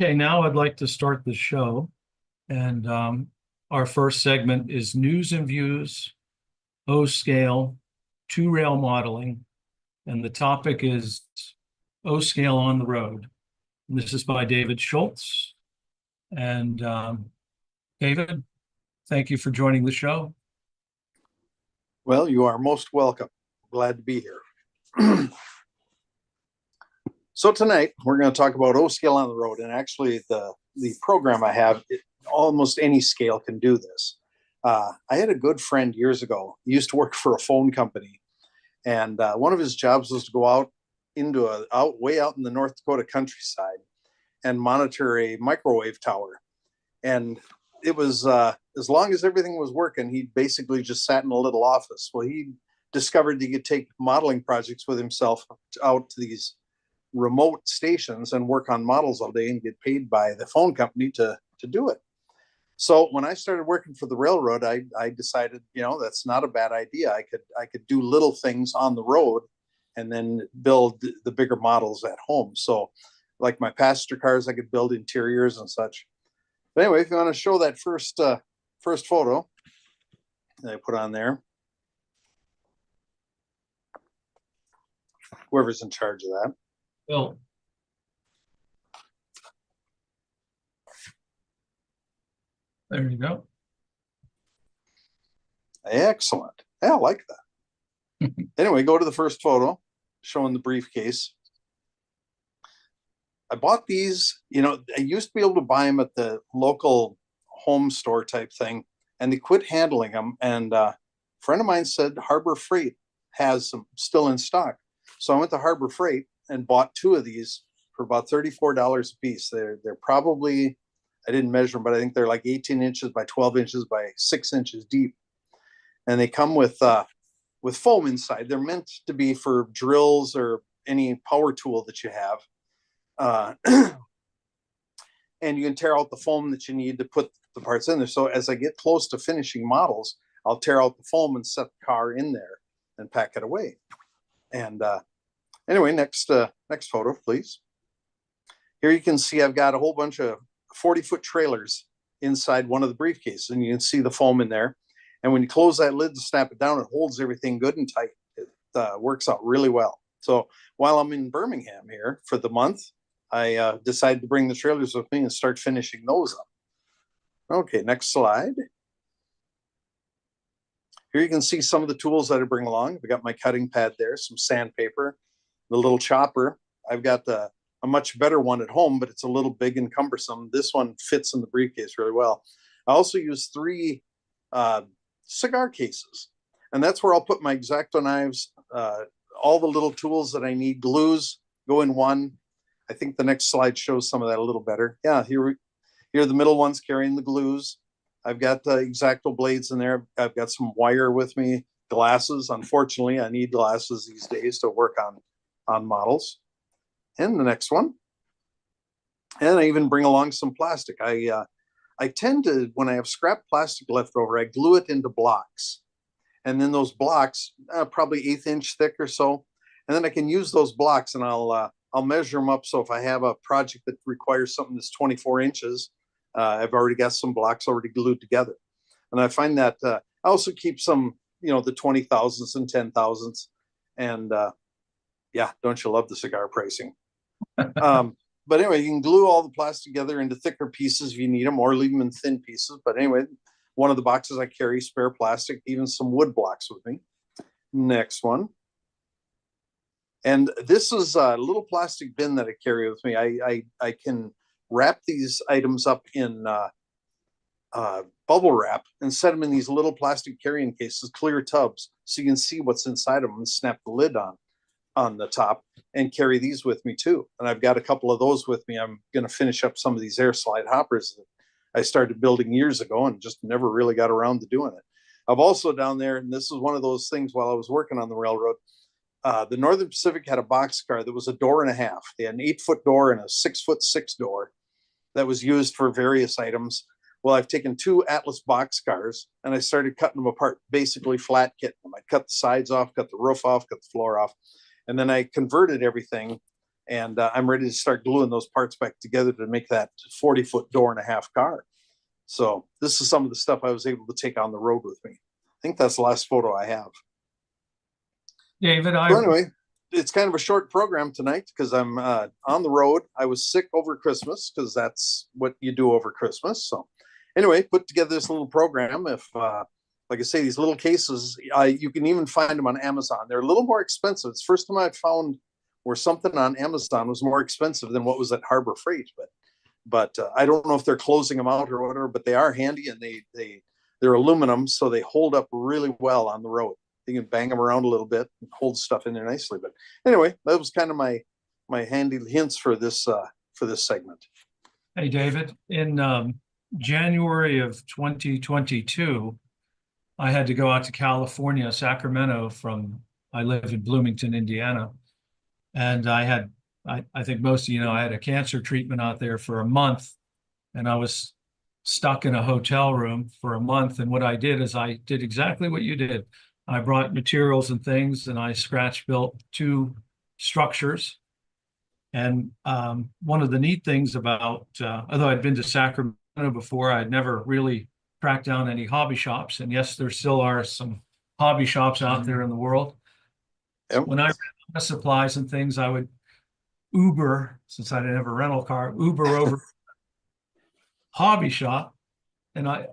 Okay, now I'd like to start the show. And our first segment is News and Views, O scale, two rail modeling. And the topic is O scale on the road. And this is by David Schultz. And David, thank you for joining the show. Well, you are most welcome. Glad to be here. So tonight we're going to talk about O scale on the road, and actually the program I have, almost any scale can do this. I had a good friend years ago. He used to work for a phone company, and one of his jobs was to go out into way out in the North Dakota countryside and monitor a microwave tower. And it was as long as everything was working, he basically just sat in a little office. Well, he discovered he could take modeling projects with himself out to these remote stations and work on models all day and get paid by the phone company to do it. So when I started working for the railroad, I decided, that's not a bad idea. I could do little things on the road and then build the bigger models at home. So like my passenger cars, I could build interiors and such. But anyway, if you want to show that first photo that I put on there, whoever's in charge of that. Bill. There you go. Excellent. Yeah, I like that. Anyway, go to the first photo showing the briefcase. I bought these, I used to be able to buy them at the local home store type thing, and they quit handling them. And a friend of mine said Harbor Freight has some still in stock. So I went to Harbor Freight and bought two of these for about $34 a piece. They're probably, I didn't measure them, but I think they're like 18 inches by 12 inches by 6 inches deep. And they come with foam inside. They're meant to be for drills or any power tool that you have. And you can tear out the foam that you need to put the parts in there. So as I get close to finishing models, I'll tear out the foam and set the car in there and pack it away. And anyway, next photo, please. Here you can see I've got a whole bunch of 40-foot trailers inside one of the briefcases, and you can see the foam in there. And when you close that lid to snap it down, it holds everything good and tight. It works out really well. So while I'm in Birmingham here for the month, I decided to bring the trailers with me and start finishing those up. Okay, next slide. Here you can see some of the tools that I bring along. I've got my cutting pad there, some sandpaper, the little chopper. I've got a much better one at home, but it's a little big and cumbersome. This one fits in the briefcase really well. I also use 3 cigar cases, and that's where I'll put my X-Acto knives, all the little tools that I need. Glues go in one. I think the next slide shows some of that a little better. Yeah, here are the middle ones carrying the glues. I've got the X-Acto blades in there. I've got some wire with me, glasses. Unfortunately, I need glasses these days to work on models. And the next one. And I even bring along some plastic. I tend to, when I have scrap plastic left over, I glue it into blocks. And then those blocks, probably 1/8 inch thick or so. And then I can use those blocks and I'll measure them up. So if I have a project that requires something that's 24 inches, I've already got some blocks already glued together. And I find that I also keep some, the 20,000s and 10,000s. And yeah, don't you love the cigar pricing? But anyway, you can glue all the plastic together into thicker pieces if you need them, or leave them in thin pieces. But anyway, one of the boxes I carry spare plastic, even some wood blocks with me. Next one. And this is a little plastic bin that I carry with me. I can wrap these items up in bubble wrap and set them in these little plastic carrying cases, clear tubs, so you can see what's inside them and snap the lid on the top and carry these with me too. And I've got a couple of those with me. I'm going to finish up some of these air slide hoppers that I started building years ago and just never really got around to doing it. I've also down there, and this is one of those things while I was working on the railroad, the Northern Pacific had a boxcar that was a door and a half. They had an 8-foot door and a 6'6" door that was used for various items. Well, I've taken 2 Atlas boxcars and I started cutting them apart, basically flat kitting them. I cut the sides off, cut the roof off, cut the floor off. And then I converted everything And I'm ready to start gluing those parts back together to make that 40-foot door and a half car. So this is some of the stuff I was able to take on the road with me. I think that's the last photo I have. David, So anyway, it's kind of a short program tonight because I'm on the road. I was sick over Christmas because that's what you do over Christmas. So anyway, put together this little program. If like I say, these little cases, you can even find them on Amazon. They're a little more expensive. It's the first time I found where something on Amazon was more expensive than what was at Harbor Freight. But I don't know if they're closing them out or whatever. But they are handy, and they're aluminum, so they hold up really well on the road. You can bang them around a little bit and hold stuff in there nicely. But anyway, that was kind of my handy hints for this segment. hey, David, in January of 2022, I had to go out to California, Sacramento I live in Bloomington, Indiana. And I think most of you know, I had a cancer treatment out there for a month, and I was stuck in a hotel room for a month. And what I did is I did exactly what you did. I brought materials and things, and I scratch built 2 structures. And one of the neat things about, although I'd been to Sacramento before, I'd never really tracked down any hobby shops. And yes, there still are some hobby shops out there in the world. Yep. When I ran out of supplies and things, I would Uber, since I didn't have a rental car, Uber over hobby shop, and I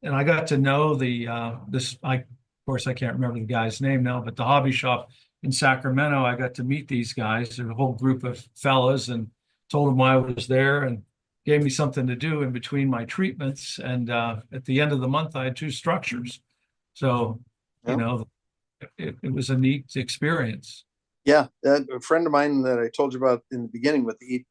got to know of course I can't remember the guy's name now, but the hobby shop in Sacramento, I got to meet these guys, a whole group of fellas, and told them why I was there and gave me something to do in between my treatments. And at the end of the month, I had 2 structures. So, Yep. It was a neat experience. Yeah, a friend of mine that I told you about in the beginning with the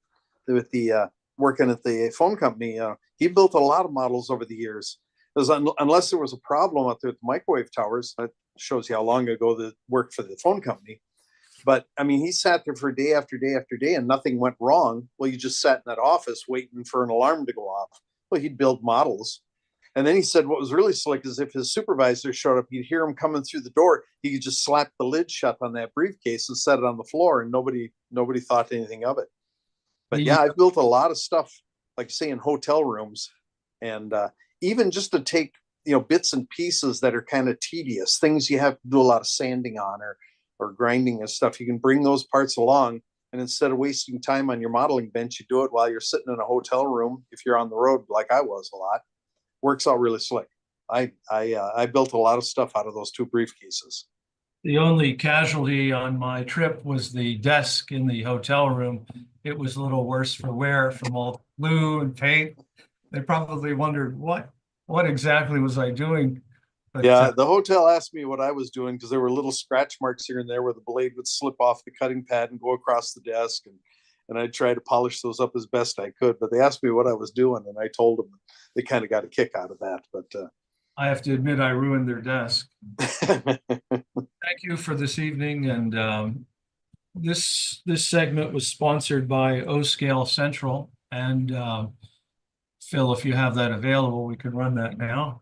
working at the phone company, he built a lot of models over the years. Because unless there was a problem out there with the microwave towers, that shows you how long ago the worked for the phone company. But I mean, he sat there for day after day after day, and nothing went wrong. Well, you just sat in that office waiting for an alarm to go off. Well, he'd build models. And then he said what was really slick is if his supervisor showed up, you'd hear him coming through the door. He could just slap the lid shut on that briefcase and set it on the floor, and nobody thought anything of it. But yeah, I've built a lot of stuff, like say in hotel rooms, and even just to take bits and pieces that are kind of tedious, things you have to do a lot of sanding on or grinding and stuff. You can bring those parts along, and instead of wasting time on your modeling bench, you do it while you're sitting in a hotel room. If you're on the road, like I was a lot. Works out really slick. I built a lot of stuff out of those 2 briefcases. The only casualty on my trip was the desk in the hotel room. It was a little worse for wear from all glue and paint. They probably wondered what exactly was I doing. But, yeah, the hotel asked me what I was doing because there were little scratch marks here and there where the blade would slip off the cutting pad and go across the desk, and I tried to polish those up as best I could. But they asked me what I was doing, and I told them. They kind of got a kick out of that. But I have to admit, I ruined their desk. Thank you for this evening. And this segment was sponsored by O-Scale Central. And Phil, if you have that available, we can run that now.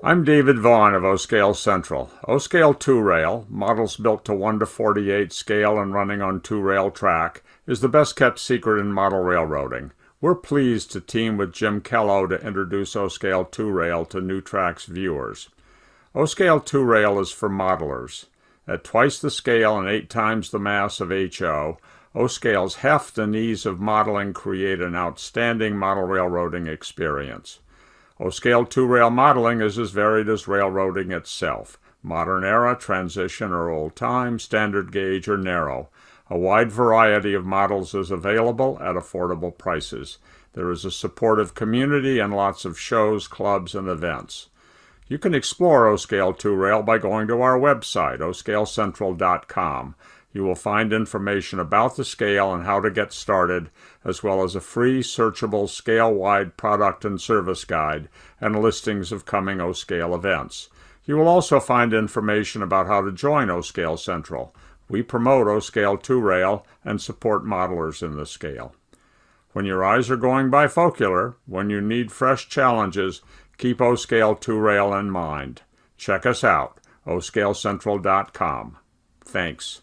I'm David Vaughn of O-Scale Central. O-Scale 2-Rail, models built to 1:48 scale and running on 2-rail track, is the best-kept secret in model railroading. We're pleased to team with Jim Kello to introduce O-Scale 2-Rail to New Track's viewers. O-Scale 2-Rail is for modelers. At twice the scale and 8 times the mass of HO, O-Scale's heft and ease of modeling create an outstanding model railroading experience. O-Scale 2-Rail modeling is as varied as railroading itself. Modern era, transition or old time, standard gauge or narrow. A wide variety of models is available at affordable prices. There is a supportive community and lots of shows, clubs, and events. You can explore O-Scale 2-Rail by going to our website, oscalecentral.com. You will find information about the scale and how to get started, as well as a free, searchable, scale-wide product and service guide and listings of coming O-Scale events. You will also find information about how to join O-Scale Central. We promote O-Scale 2-Rail and support modelers in the scale. When your eyes are going bifocular, when you need fresh challenges, Keep O-Scale 2-Rail in mind. Check us out, oscalecentral.com. Thanks.